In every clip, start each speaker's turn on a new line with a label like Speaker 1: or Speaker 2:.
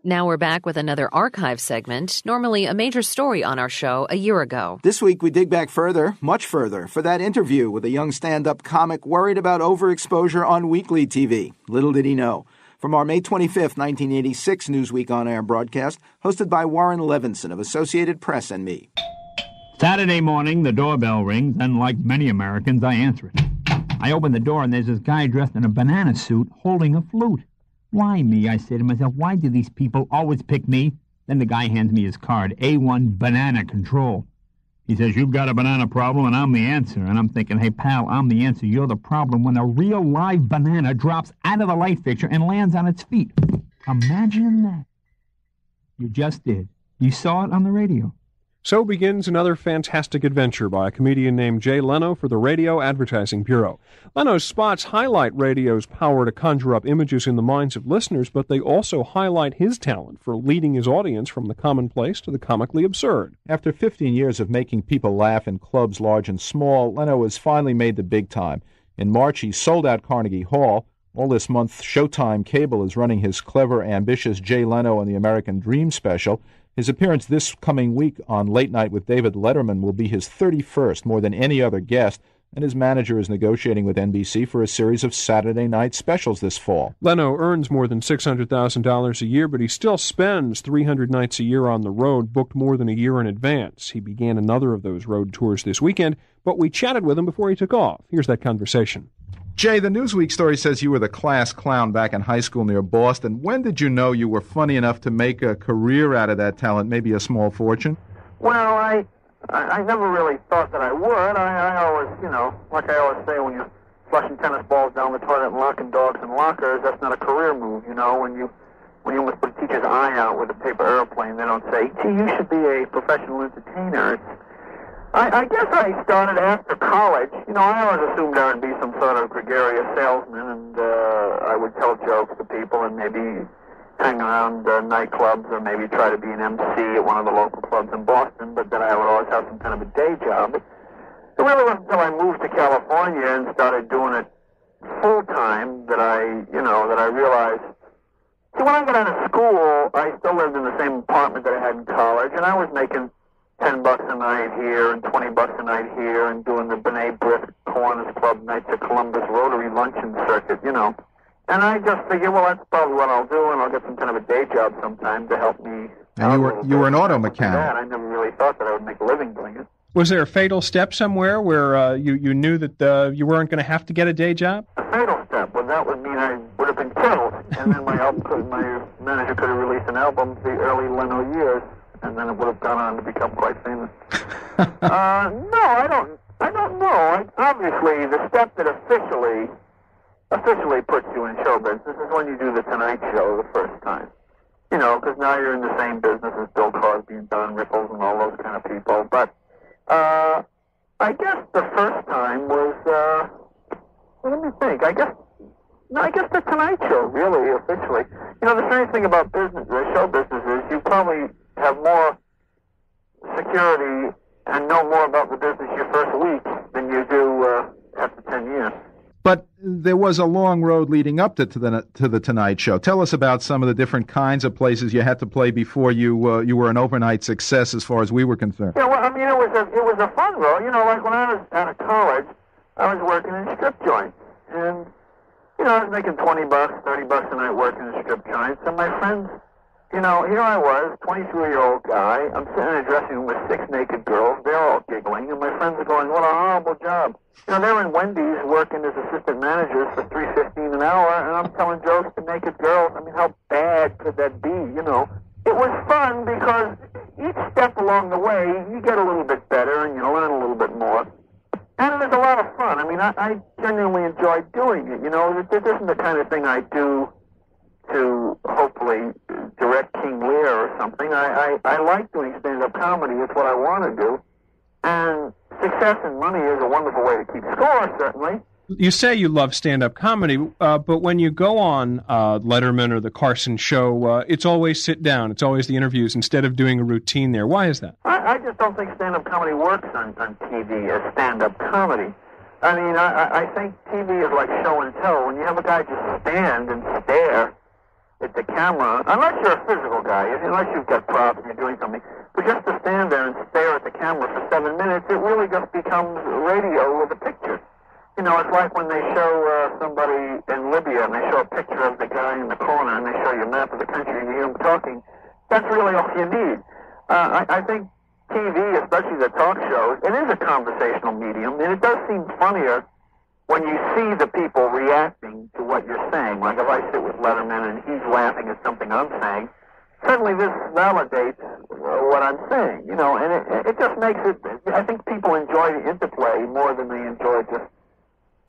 Speaker 1: Now we're back with another archive segment, normally a major story on our show a year ago.
Speaker 2: This week we dig back further, much further, for that interview with a young stand-up comic worried about overexposure on weekly TV. Little did he know. From our May 25th, 1986 Newsweek on-air broadcast, hosted by Warren Levinson of Associated Press and me.
Speaker 3: Saturday morning, the doorbell rings, and like many Americans, I answer it. I open the door, and there's this guy dressed in a banana suit holding a flute. Why me? I say to myself, why do these people always pick me? Then the guy hands me his card, A1 Banana Control. He says, you've got a banana problem, and I'm the answer. And I'm thinking, hey, pal, I'm the answer. You're the problem when a real live banana drops out of the light fixture and lands on its feet. Imagine that. You just did. You saw it on the radio.
Speaker 4: So begins another fantastic adventure by a comedian named Jay Leno for the Radio Advertising Bureau. Leno's spots highlight radio's power to conjure up images in the minds of listeners, but they also highlight his talent for leading his audience from the commonplace to the comically absurd.
Speaker 5: After 15 years of making people laugh in clubs large and small, Leno has finally made the big time. In March, he sold out Carnegie Hall. All this month, Showtime Cable is running his clever, ambitious Jay Leno and the American Dream special. His appearance this coming week on Late Night with David Letterman will be his 31st, more than any other guest, and his manager is negotiating with NBC for a series of Saturday night specials this fall.
Speaker 4: Leno earns more than $600,000 a year, but he still spends 300 nights a year on the road, booked more than a year in advance. He began another of those road tours this weekend, but we chatted with him before he took off. Here's that conversation.
Speaker 5: Jay, the Newsweek story says you were the class clown back in high school near Boston. When did you know you were funny enough to make a career out of that talent, maybe a small fortune?
Speaker 6: Well, I never really thought that I would. I always, like I always say, when you're flushing tennis balls down the toilet and locking dogs in lockers, that's not a career move, When you almost put a teacher's eye out with a paper airplane, they don't say, gee, you should be a professional entertainer. I guess I started after college. I always assumed I would be some sort of gregarious salesman, and I would tell jokes to people and maybe hang around nightclubs or maybe try to be an MC at one of the local clubs in Boston, but then I would always have some kind of a day job. It really wasn't until I moved to California and started doing it full-time that I realized. See, when I got out of school, I still lived in the same apartment that I had in college, and I was making $10 a night here and $20 a night here and doing the B'nai B'rith Kiwanis Club Nights at Columbus Rotary Luncheon Circuit, And I just figured, well, that's probably what I'll do, and I'll get some kind of a day job sometime to help me.
Speaker 5: And you were an auto mechanic.
Speaker 6: I never really thought that I would make a living doing it.
Speaker 4: Was there a fatal step somewhere where you knew that you weren't going to have to get a day job?
Speaker 6: A fatal step? Well, that would mean I would have been killed, and then my manager could have released an album, The Early Leno Years, and then it would have gone on to become quite famous. No, I don't know. Obviously, the step that officially puts you in show business is when you do the Tonight Show the first time. Because now you're in the same business as Bill Cosby and Don Rickles and all those kind of people. But I guess the first time was, let me think. I guess the Tonight Show, really, officially. The strange thing about the show business is you probably have more security and know more about the business your first week than you do after 10 years.
Speaker 5: But there was a long road leading up to the Tonight Show. Tell us about some of the different kinds of places you had to play before you were an overnight success, as far as we were concerned.
Speaker 6: Yeah, well, it was a fun road. Like when I was out of college, I was working in strip joints, and I was making $20, $30 a night working in strip joints, and my friends. Here I was, 23-year-old guy. I'm sitting in a dressing room with 6 naked girls. They're all giggling, and my friends are going, what a horrible job. They're in Wendy's working as assistant managers for $3.15 an hour, and I'm telling jokes to naked girls. I mean, how bad could that be, It was fun because each step along the way, you get a little bit better and you learn a little bit more. And it was a lot of fun. I mean, I genuinely enjoyed doing it. This isn't the kind of thing I do to hopefully direct King Lear or something. I like doing stand-up comedy. It's what I want to do. And success and money is a wonderful way to keep score, certainly.
Speaker 4: You say you love stand-up comedy, but when you go on Letterman or the Carson Show, it's always sit down. It's always the interviews instead of doing a routine there. Why is that?
Speaker 6: I just don't think stand-up comedy works on TV as stand-up comedy. I mean, I think TV is like show and tell. When you have a guy just stand and stare, at the camera, unless you're a physical guy, unless you've got props and you're doing something, but just to stand there and stare at the camera for 7 minutes, it really just becomes radio with a picture. You know, it's like when they show somebody in Libya and they show a picture of the guy in the corner and they show you a map of the country and you hear him talking. That's really all you need. I think TV, especially the talk shows, it is a conversational medium, and it does seem funnier when you see the people reacting to what you're saying. Like if I sit with Letterman and he's laughing at something I'm saying, suddenly this validates what I'm saying, you know, and it just makes it, I think people enjoy the interplay more than they enjoy just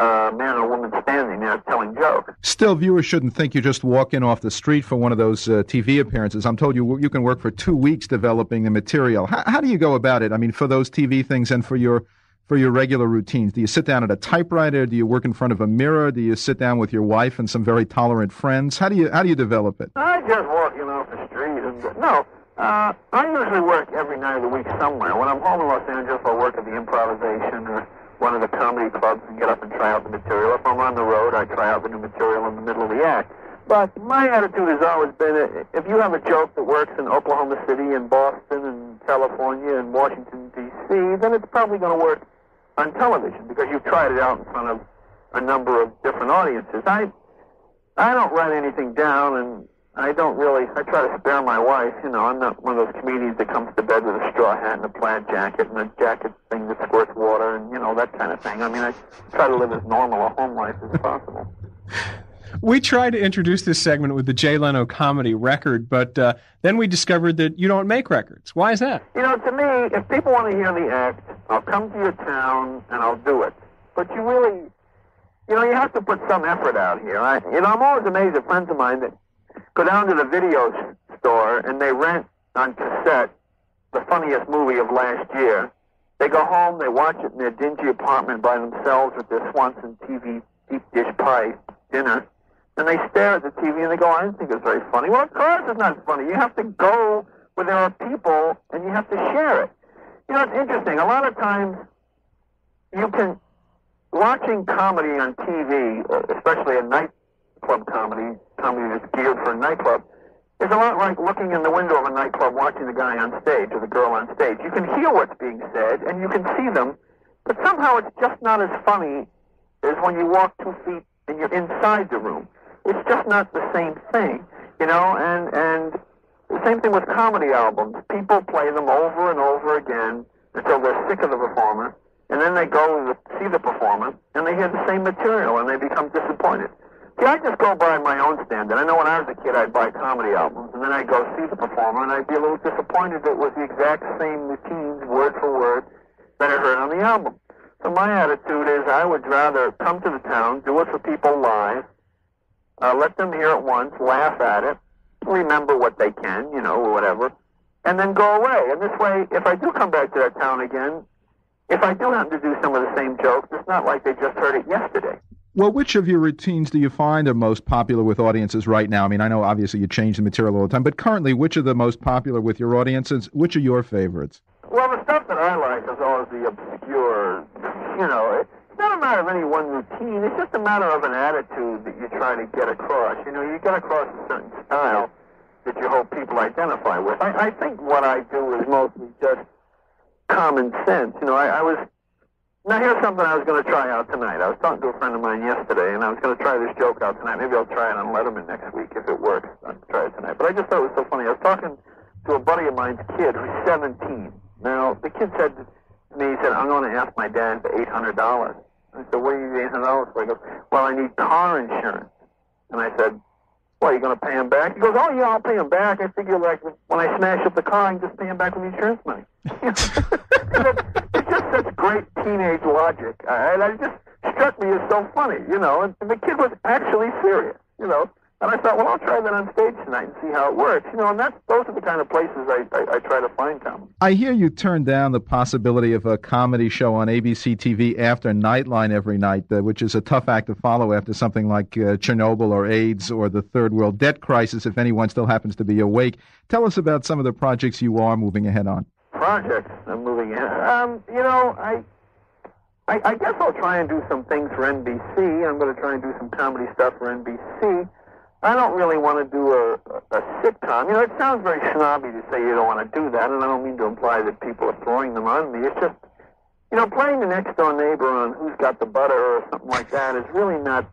Speaker 6: man or woman standing there telling jokes.
Speaker 5: Still, viewers shouldn't think you just walk in off the street for one of those TV appearances. I'm told you can work for 2 weeks developing the material. How do you go about it? I mean, for those TV things and for your regular routines, do you sit down at a typewriter? Do you work in front of a mirror? Do you sit down with your wife and some very tolerant friends? How do you develop it?
Speaker 6: I just walk in off the street and no. I usually work every night of the week somewhere. When I'm home in Los Angeles, I'll work at the Improvisation or one of the comedy clubs and get up and try out the material. If I'm on the road, I try out the new material in the middle of the act. But my attitude has always been, if you have a joke that works in Oklahoma City and Boston and California and Washington, D.C., then it's probably going to work on television because you've tried it out in front of a number of different audiences. I don't write anything down, and I try to spare my wife. You know, I'm not one of those comedians that comes to bed with a straw hat and a plaid jacket and a jacket thing that squirts water and, you know, that kind of thing. I mean, I try to live as normal a home life as possible.
Speaker 4: We tried to introduce this segment with the Jay Leno comedy record, but then we discovered that you don't make records. Why is that?
Speaker 6: You know, to me, if people want to hear the act, I'll come to your town and I'll do it. But you really, you know, you have to put some effort out here. I'm always amazed at friends of mine that go down to the video store and they rent on cassette the funniest movie of last year. They go home, they watch it in their dingy apartment by themselves with their Swanson TV deep dish pie dinner, and they stare at the TV and they go, I didn't think it was very funny. Well, of course it's not funny. You have to go where there are people and you have to share it. You know, it's interesting. A lot of times watching comedy on TV, especially a nightclub comedy that's geared for a nightclub, is a lot like looking in the window of a nightclub watching the guy on stage or the girl on stage. You can hear what's being said and you can see them, but somehow it's just not as funny as when you walk 2 feet and you're inside the room. It's just not the same thing, you know, and the same thing with comedy albums. People play them over and over again until they're sick of the performer, and then they go to see the performer, and they hear the same material, and they become disappointed. See, I just go by my own standard. I know when I was a kid, I'd buy comedy albums, and then I'd go see the performer, and I'd be a little disappointed that it was the exact same routines, word for word, that I heard on the album. So my attitude is I would rather come to the town, do it for people live, let them hear it once, laugh at it, remember what they can, you know, or whatever, and then go away. And this way, if I do come back to that town again, if I do happen to do some of the same jokes, it's not like they just heard it yesterday.
Speaker 5: Well, which of your routines do you find are most popular with audiences right now? I mean, I know obviously you change the material all the time, but currently, which are the most popular with your audiences? Which are your favorites?
Speaker 6: Well, the stuff that I like is always the obscure, you know, it's not a matter of any one routine. It's just a matter of an attitude that you try to get across. You know, you get across a certain style that you hope people identify with. I think what I do is mostly just common sense. You know, now here's something I was going to try out tonight. I was talking to a friend of mine yesterday, and I was going to try this joke out tonight. Maybe I'll try it on Letterman next week if it works. I'll try it tonight. But I just thought it was so funny. I was talking to a buddy of mine's kid who's 17. Now, the kid said to me, he said, I'm going to ask my dad for $800. I said, what do you need $800 for? He goes, well, I need car insurance. And I said, well, are you going to pay him back? He goes, oh, yeah, I'll pay him back. I figure, like, when I smash up the car, I can just pay him back with the insurance money. It's just such great teenage logic. And it just struck me as so funny, you know. And the kid was actually serious, you know. And I thought, well, I'll try that on stage tonight and see how it works. You know, and those are the kind of places I try to find comedy.
Speaker 5: I hear you turned down the possibility of a comedy show on ABC TV after Nightline every night, which is a tough act to follow after something like Chernobyl or AIDS or the Third World Debt Crisis, if anyone still happens to be awake. Tell us about some of the projects you are moving ahead on.
Speaker 6: Projects I'm moving ahead. You know, I guess I'll try and do some things for NBC. I'm going to try and do some comedy stuff for NBC. I don't really want to do a sitcom. You know, it sounds very snobby to say you don't want to do that, and I don't mean to imply that people are throwing them on me. It's just, you know, playing the next-door neighbor on Who's Got the Butter or something like that is really not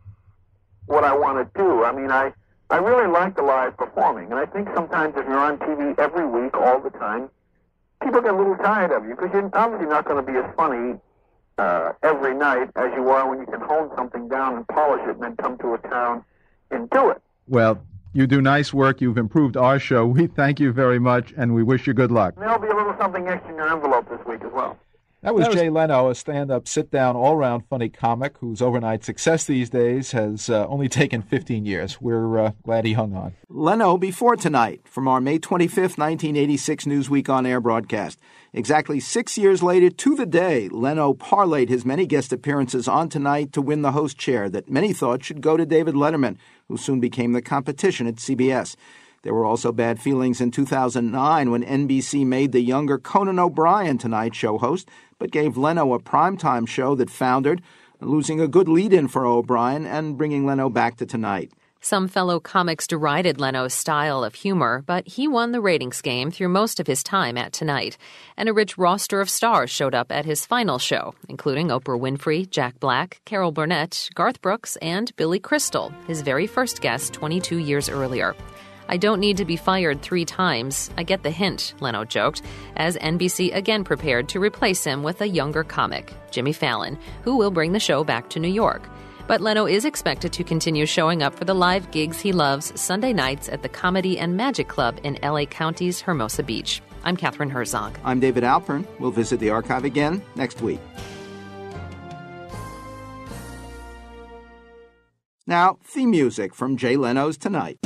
Speaker 6: what I want to do. I mean, I really like the live performing, and I think sometimes if you're on TV every week, all the time, people get a little tired of you, because you're obviously not going to be as funny every night as you are when you can hone something down and polish it and then come to a town and do it.
Speaker 5: Well, you do nice work. You've improved our show. We thank you very much, and we wish you good luck.
Speaker 6: And there'll be a little something extra in your envelope this week as well.
Speaker 5: That was Jay Leno, a stand-up, sit-down, all-round funny comic whose overnight success these days has only taken 15 years. We're glad he hung on.
Speaker 2: Leno before tonight from our May 25th, 1986 Newsweek on-air broadcast. Exactly 6 years later, to the day, Leno parlayed his many guest appearances on Tonight to win the host chair that many thought should go to David Letterman, who soon became the competition at CBS. There were also bad feelings in 2009 when NBC made the younger Conan O'Brien Tonight Show host, but gave Leno a primetime show that foundered, losing a good lead-in for O'Brien and bringing Leno back to Tonight.
Speaker 1: Some fellow comics derided Leno's style of humor, but he won the ratings game through most of his time at Tonight. And a rich roster of stars showed up at his final show, including Oprah Winfrey, Jack Black, Carol Burnett, Garth Brooks, and Billy Crystal, his very first guest 22 years earlier. I don't need to be fired 3 times. I get the hint, Leno joked, as NBC again prepared to replace him with a younger comic, Jimmy Fallon, who will bring the show back to New York. But Leno is expected to continue showing up for the live gigs he loves Sunday nights at the Comedy and Magic Club in L.A. County's Hermosa Beach. I'm Katherine Herzog.
Speaker 2: I'm David Alpern. We'll visit the archive again next week. Now, theme music from Jay Leno's Tonight.